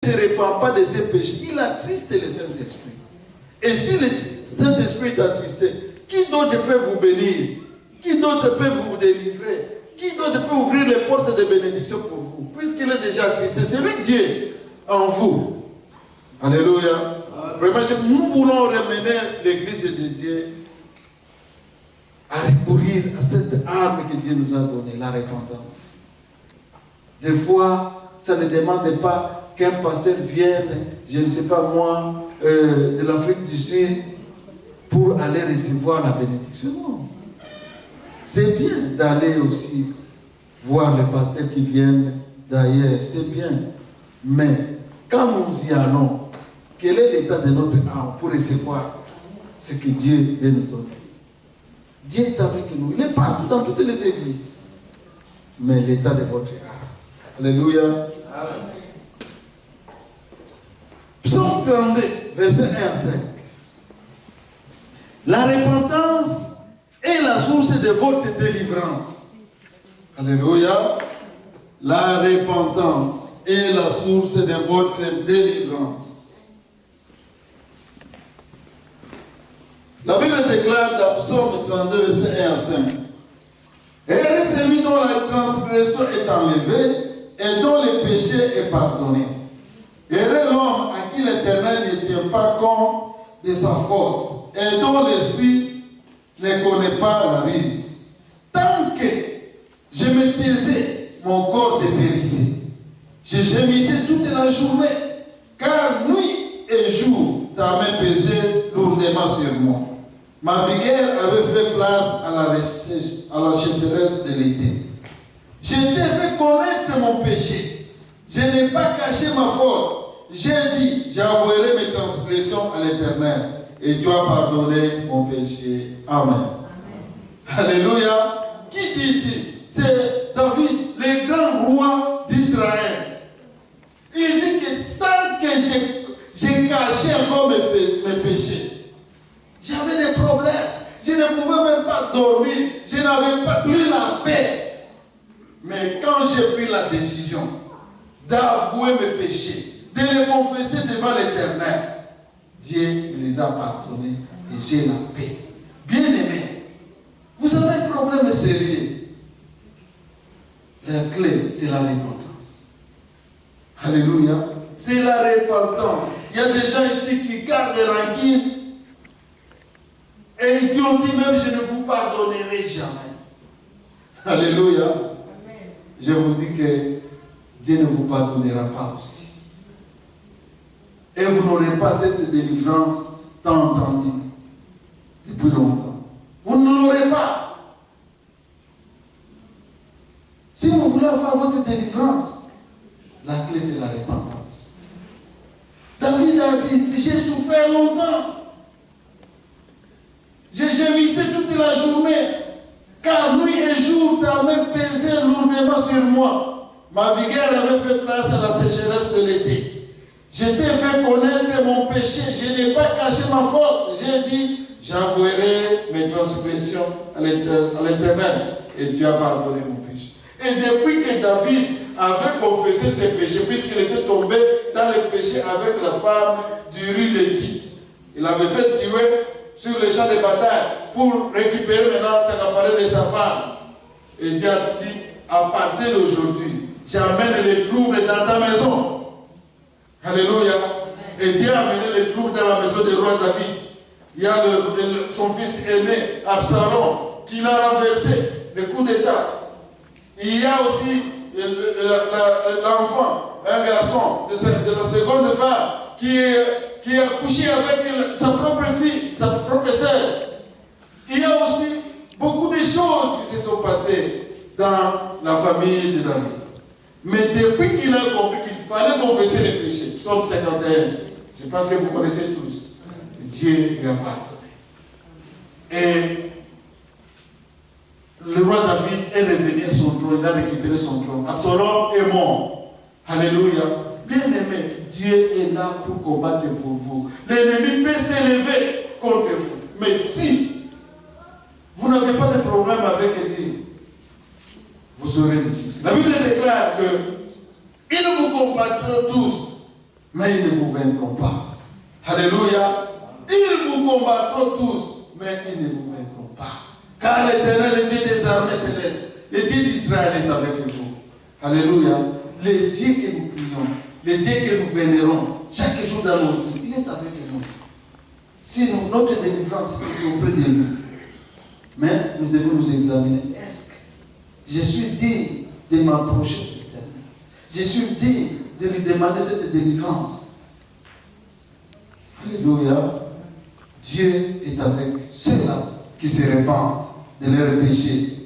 ne se répand pas de ses péchés, il attriste le Saint-Esprit. Et si le Saint-Esprit est attristé, qui d'autre peut vous bénir? Qui d'autre peut vous délivrer? Qui d'autre peut ouvrir les portes de bénédiction pour vous? Puisqu'il est déjà attristé, c'est lui Dieu en vous. Alléluia. Vraiment, nous voulons ramener l'Église de Dieu à recourir à cette arme que Dieu nous a donnée, la repentance. Des fois, ça ne demande pas qu'un pasteur vienne, je ne sais pas moi, de l'Afrique du Sud, pour aller recevoir la bénédiction. Non. C'est bien d'aller aussi voir les pasteurs qui viennent d'ailleurs, c'est bien. Mais quand nous y allons, quel est l'état de notre âme pour recevoir ce que Dieu veut nous donner? Dieu est avec nous. Il est partout dans toutes les églises. Mais l'état de votre âme. Alléluia. Amen. Psaume 32, verset 1 à 5. La repentance est la source de votre délivrance. Alléluia. La repentance est la source de votre délivrance. La Bible déclare dans Psaume 32, verset 1 à 5. Heureux celui dont la transgression est enlevée et dont le péché est pardonné. Heureux l'homme à qui l'Éternel ne tient pas compte de sa faute et dont l'esprit ne connaît pas la ruse. Tant que je me taisais, mon corps dépérissait. Je gémissais toute la journée, car nuit et jour, ta main pesait lourdement sur moi. Ma vigueur avait fait place à la chasseresse de l'été. Je t'ai fait connaître mon péché. Je n'ai pas caché ma faute. J'ai dit, j'avouerai mes transgressions à l'Éternel. Et tu as pardonné mon péché. Amen. Amen. Alléluia. Qui dit ici? C'est David, le grand roi d'Israël. Il dit que tant que j'ai caché encore mes péchés, j'avais des problèmes. Je ne pouvais même pas dormir. Je n'avais pas plus la paix. Mais quand j'ai pris la décision d'avouer mes péchés, de les confesser devant l'Éternel, Dieu les a pardonnés et j'ai la paix. Bien-aimés, vous avez un problème sérieux. La clé, c'est la repentance. Alléluia. C'est la repentance. Il y a des gens ici qui gardent des rancunes et qui ont dit même je ne vous pardonnerai jamais. Alléluia. Amen. Je vous dis que Dieu ne vous pardonnera pas aussi. Et vous n'aurez pas cette délivrance tant entendue depuis longtemps. Vous ne l'aurez pas. Si vous voulez avoir votre délivrance, la clé c'est la repentance. David a dit, si j'ai souffert longtemps, j'ai gémissé toute la journée, car nuit et jour ta main pesait lourdement sur moi. Ma vigueur avait fait place à la sécheresse de l'été. Je t'ai fait connaître mon péché, je n'ai pas caché ma faute. J'ai dit, j'avouerai mes transgressions à l'Éternel, et tu as pardonné mon péché. Et depuis que David avait confessé ses péchés, puisqu'il était tombé dans le péché avec la femme d'Uri l'Héthite, il avait fait tuer sur les champs de bataille pour récupérer maintenant cet appareil de sa femme. Et Dieu a dit, à partir d'aujourd'hui, j'amène les troubles dans ta maison. Alléluia. Et Dieu a amené les troubles dans la maison du roi David. Il y a son fils aîné, Absalom, qui l'a renversé, le coup d'état. Il y a aussi l'enfant, un garçon de la seconde femme qui a couché avec sa propre fille, sa propre sœur. Il y a aussi beaucoup de choses qui se sont passées dans la famille de David. Mais depuis qu'il a compris qu'il fallait confesser les péchés, Psaume 51, je pense que vous connaissez tous, Dieu lui a pardonné. Et le roi David est revenu à son trône, il a récupéré son trône. Absalom est mort. Alléluia. Bien-aimé, Dieu est là pour combattre pour vous. L'ennemi peut s'élever contre vous. Mais si vous n'avez pas de problème avec Dieu, vous aurez des succès. La Bible déclare que ils vous combattront tous, mais ils ne vous vaincront pas. Alléluia. Ils vous combattront tous, mais ils ne vous vaincront pas. Car l'Éternel, le Dieu des armées célestes, le Dieu d'Israël est avec vous. Alléluia. Le Dieu que nous prions, le Dieu que nous vénérons, chaque jour dans nos vies, il est avec nous. Si notre délivrance est auprès de nous, mais nous devons nous examiner. Est-ce que je suis digne de m'approcher de l'Éternel? Je suis digne de lui demander cette délivrance. Alléluia. Dieu est avec ceux-là qui se répandent de leurs péchés